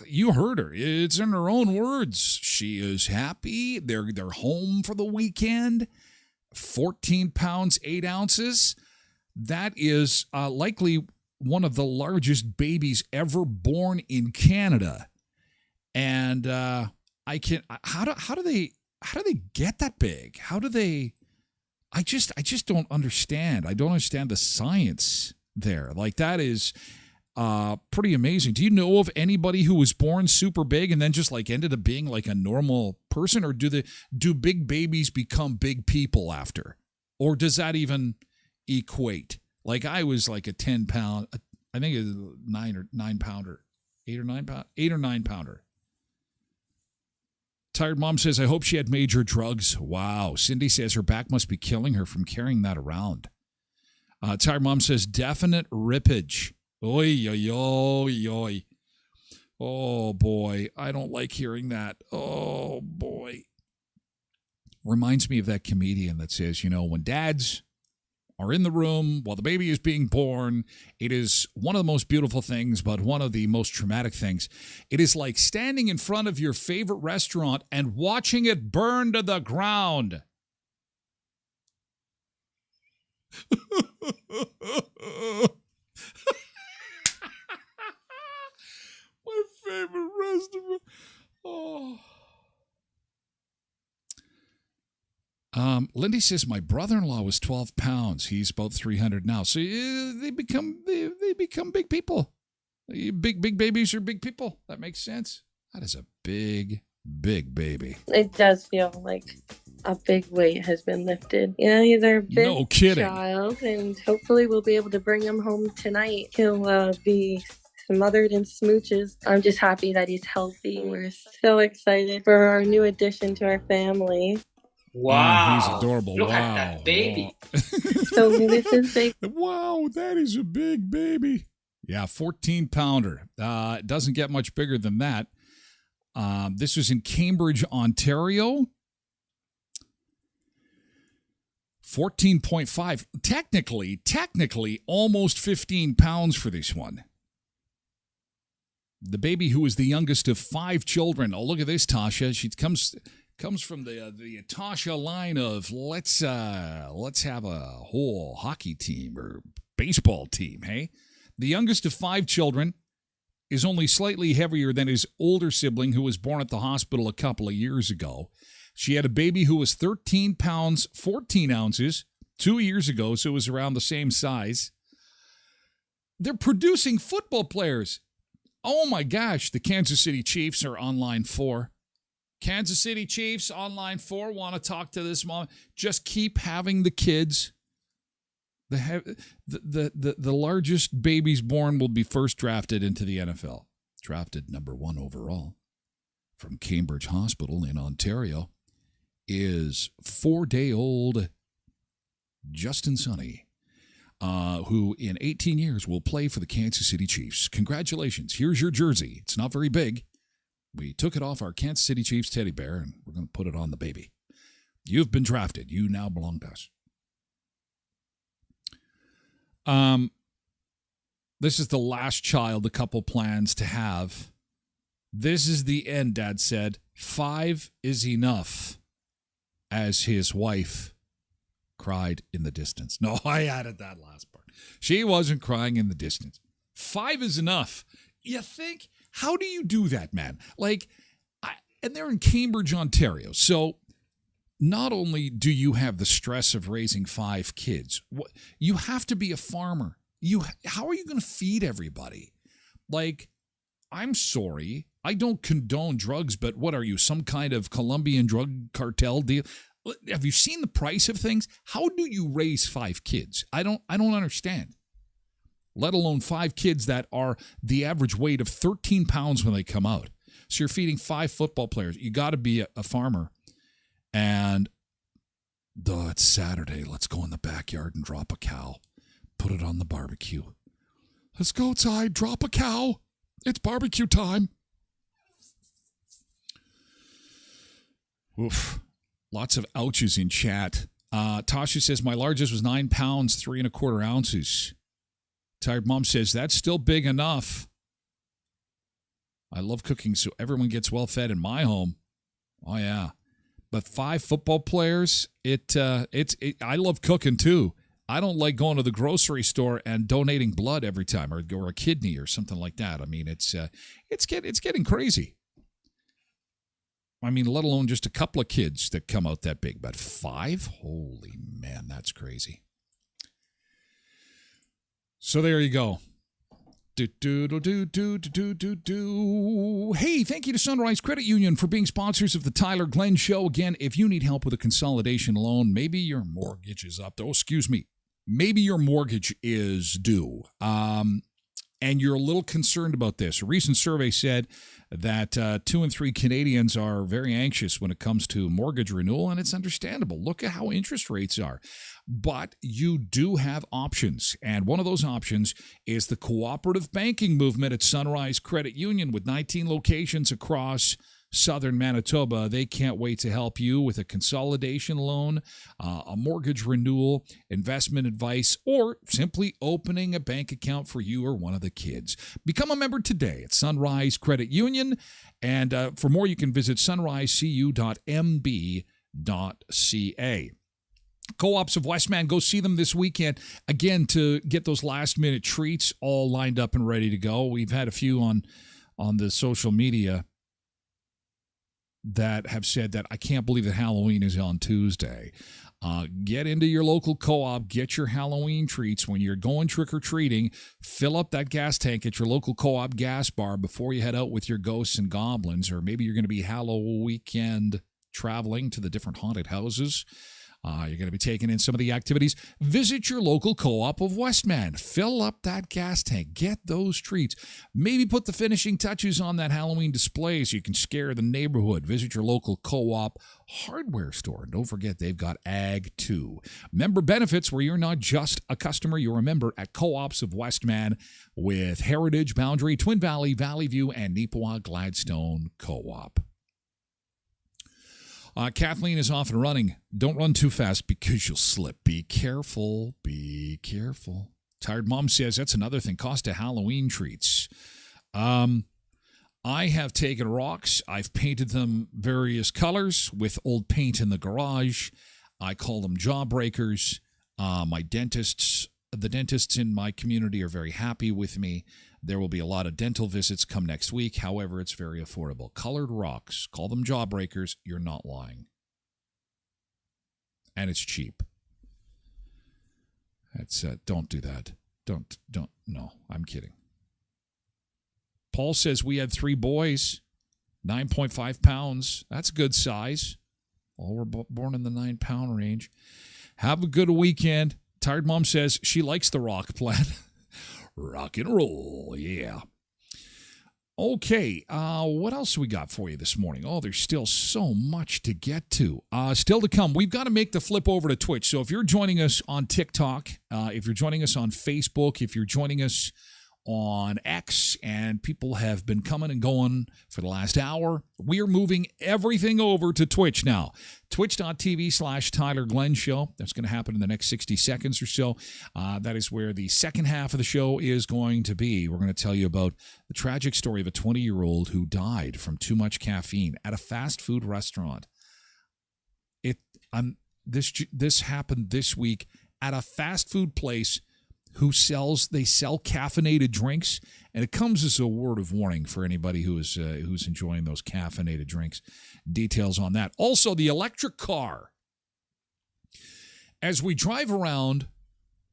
you heard her. It's in her own words. She is happy. They're home for the weekend. 14 pounds, 8 ounces. That is likely one of the largest babies ever born in Canada. And how do they get that big? How do they? I just don't understand. I don't understand the science there. Like, that is pretty amazing. Do you know of anybody who was born super big and then just like ended up being like a normal person, or do big babies become big people after, or does that even equate? Like, I was like a 10-pound, I think it was 9 pounder, 8 or 9 pounder. Tired Mom says, I hope she had major drugs. Wow. Cindy says her back must be killing her from carrying that around. Tired Mom says, definite rippage. Oy, oy, oy, oy. Oh, boy. I don't like hearing that. Oh, boy. Reminds me of that comedian that says, when dads are in the room while the baby is being born, it is one of the most beautiful things, but one of the most traumatic things. It is like standing in front of your favorite restaurant and watching it burn to the ground. My favorite restaurant. Oh. Lindy says my brother-in-law was 12 pounds. He's about 300 now. So they become big people. Big babies are big people. That makes sense. That is a big baby. It does feel like a big weight has been lifted. Yeah, he's our big No kidding. child, and hopefully we'll be able to bring him home tonight. He'll be smothered in smooches. I'm just happy that he's healthy. We're so excited for our new addition to our family. Wow. He's adorable. Look wow. at that baby. So this is big. Wow, that is a big baby. Yeah, 14-pounder. It doesn't get much bigger than that. This was in Cambridge, Ontario. 14.5. Technically, almost 15 pounds for this one. The baby, who is the youngest of 5 children. Oh, look at this, Tasha. She comes from the Tasha line of let's have a whole hockey team or baseball team, hey? The youngest of 5 children is only slightly heavier than his older sibling who was born at the hospital a couple of years ago. She had a baby who was 13 pounds, 14 ounces 2 years ago, so it was around the same size. They're producing football players. Oh my gosh, the Kansas City Chiefs are on line 4. Kansas City Chiefs on line 4 want to talk to this mom. Just keep having the kids. The largest babies born will be first drafted into the NFL. Drafted number 1 overall from Cambridge Hospital in Ontario is 4-day-old Justin Sonny, who in 18 years will play for the Kansas City Chiefs. Congratulations. Here's your jersey. It's not very big. We took it off our Kansas City Chiefs teddy bear, and we're going to put it on the baby. You've been drafted. You now belong to us. This is the last child the couple plans to have. This is the end, Dad said. 5 is enough, as his wife cried in the distance. No, I added that last part. She wasn't crying in the distance. 5 is enough. You think? How do you do that, man? And they're in Cambridge, Ontario. So not only do you have the stress of raising 5 kids, you have to be a farmer. How are you going to feed everybody? I'm sorry, I don't condone drugs, but what are you, some kind of Colombian drug cartel deal? Have you seen the price of things? How do you raise 5 kids? I don't understand. Let alone 5 kids that are the average weight of 13 pounds when they come out. So you're feeding 5 football players. You got to be a farmer. And it's Saturday. Let's go in the backyard and drop a cow. Put it on the barbecue. Let's go outside, drop a cow. It's barbecue time. Oof. Lots of ouches in chat. Tasha says, my largest was 9 pounds, 3 1/4 ounces. Tired Mom says, that's still big enough. I love cooking, so everyone gets well fed in my home. Oh, yeah. But 5 football players, I love cooking, too. I don't like going to the grocery store and donating blood every time, or a kidney or something like that. I mean, it's getting crazy. I mean, let alone just a couple of kids that come out that big, but 5? Holy man, that's crazy. So there you go. Hey, thank you to Sunrise Credit Union for being sponsors of the Tyler Glenn Show. Again, if you need help with a consolidation loan, maybe your mortgage is up. Maybe your mortgage is due. And you're a little concerned about this. A recent survey said that 2 in 3 Canadians are very anxious when it comes to mortgage renewal, and it's understandable. Look at how interest rates are. But you do have options, and one of those options is the cooperative banking movement at Sunrise Credit Union with 19 locations across southern Manitoba. They can't wait to help you with a consolidation loan, a mortgage renewal, investment advice, or simply opening a bank account for you or one of the kids. Become a member today at Sunrise Credit Union, and for more, you can visit sunrisecu.mb.ca. Co-ops of Westman, go see them this weekend, again, to get those last-minute treats all lined up and ready to go. We've had a few on the social media that have said that I can't believe that Halloween is on Tuesday. Get into your local co-op, get your Halloween treats. When you're going trick-or-treating, fill up that gas tank at your local co-op gas bar before you head out with your ghosts and goblins, or maybe you're going to be Halloween weekend traveling to the different haunted houses. You're going to be taking in some of the activities. Visit your local co-op of Westman. Fill up that gas tank. Get those treats. Maybe put the finishing touches on that Halloween display so you can scare the neighborhood. Visit your local co-op hardware store. And don't forget, they've got Ag 2. Member benefits where you're not just a customer, you're a member at Co-ops of Westman with Heritage, Boundary, Twin Valley, Valley View, and Neepawa Gladstone Co-op. Kathleen is off and running. Don't run too fast because you'll slip. Be careful. Be careful. Tired Mom says that's another thing. Cost of Halloween treats. I have taken rocks. I've painted them various colors with old paint in the garage. I call them jawbreakers. The dentists in my community are very happy with me. There will be a lot of dental visits come next week. However, it's very affordable. Colored rocks. Call them jawbreakers. You're not lying. And it's cheap. That's don't do that. Don't. No, I'm kidding. Paul says we had 3 boys, 9.5 pounds. That's a good size. All were born in the 9-pound range. Have a good weekend. Tired Mom says she likes the rock plan. Rock and roll, yeah. Okay, what else we got for you this morning? Oh, there's still so much to get to. Still to come, we've got to make the flip over to Twitch. So if you're joining us on TikTok, if you're joining us on Facebook, if you're joining us on X, and people have been coming and going for the last hour, we are moving everything over to Twitch now. Twitch.tv/Tyler Glenn Show. That's going to happen in the next 60 seconds or so. That is where the second half of the show is going to be. We're going to tell you about the tragic story of a 20-year-old who died from too much caffeine at a fast food restaurant. This happened this week at a fast food place they sell caffeinated drinks, and it comes as a word of warning for anybody who's enjoying those caffeinated drinks. Details on that. Also, the electric car. As we drive around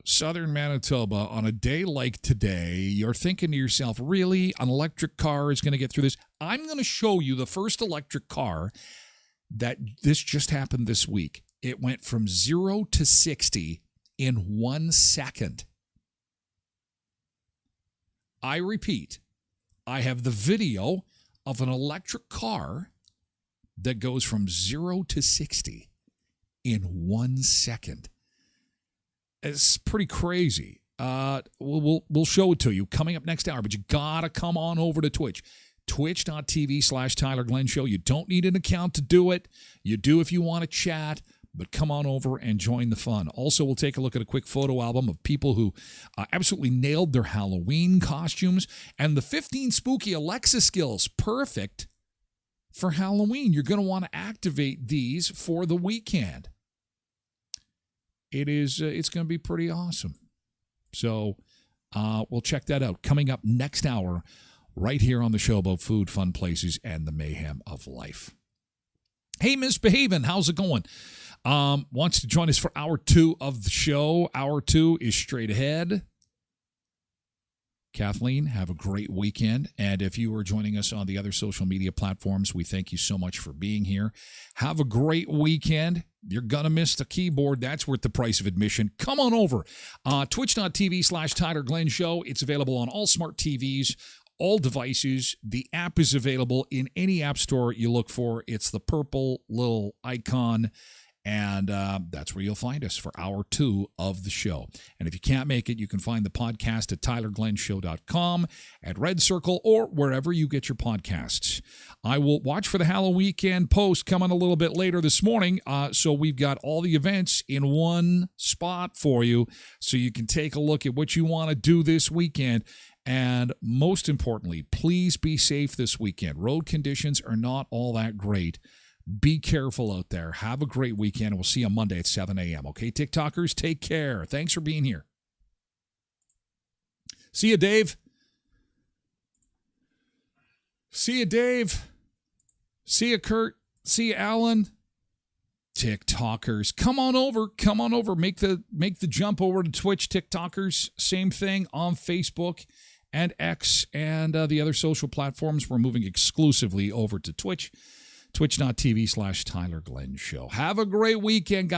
southern Manitoba on a day like today, you're thinking to yourself, really, an electric car is going to get through this? I'm going to show you the first electric car this just happened this week. It went from 0 to 60 in 1 second. I repeat, I have the video of an electric car that goes from 0 to 60 in 1 second. It's pretty crazy. We'll show it to you coming up next hour, but you got to come on over to Twitch. Twitch.tv/Tyler Glenn Show. You don't need an account to do it. You do if you want to chat. But come on over and join the fun. Also, we'll take a look at a quick photo album of people who absolutely nailed their Halloween costumes. And the 15 spooky Alexa skills, perfect for Halloween. You're going to want to activate these for the weekend. It's going to be pretty awesome. So we'll check that out. Coming up next hour, right here on the show about food, fun places, and the mayhem of life. Hey, Misbehavin', how's it going? Wants to join us for hour 2 of the show. Hour 2 is straight ahead. Kathleen, have a great weekend. And if you are joining us on the other social media platforms, we thank you so much for being here. Have a great weekend. You're going to miss the keyboard. That's worth the price of admission. Come on over. Twitch.tv/Tyler Glenn Show. It's available on all smart TVs, all devices. The app is available in any app store you look for. It's the purple little icon. And that's where you'll find us for hour 2 of the show. And if you can't make it, you can find the podcast at tylerglennshow.com, at Red Circle, or wherever you get your podcasts. I will watch for the Halloween weekend post coming a little bit later this morning. So we've got all the events in one spot for you, so you can take a look at what you want to do this weekend. And most importantly, please be safe this weekend. Road conditions are not all that great. Be careful out there. Have a great weekend. We'll see you on Monday at 7 a.m. Okay, TikTokers, take care. Thanks for being here. See you, Dave. See you, Dave. See you, Kurt. See you, Alan. TikTokers, come on over. Come on over. Make the jump over to Twitch. TikTokers, same thing on Facebook and X and the other social platforms. We're moving exclusively over to Twitch. Twitch.tv/Tyler Glenn Show. Have a great weekend, guys.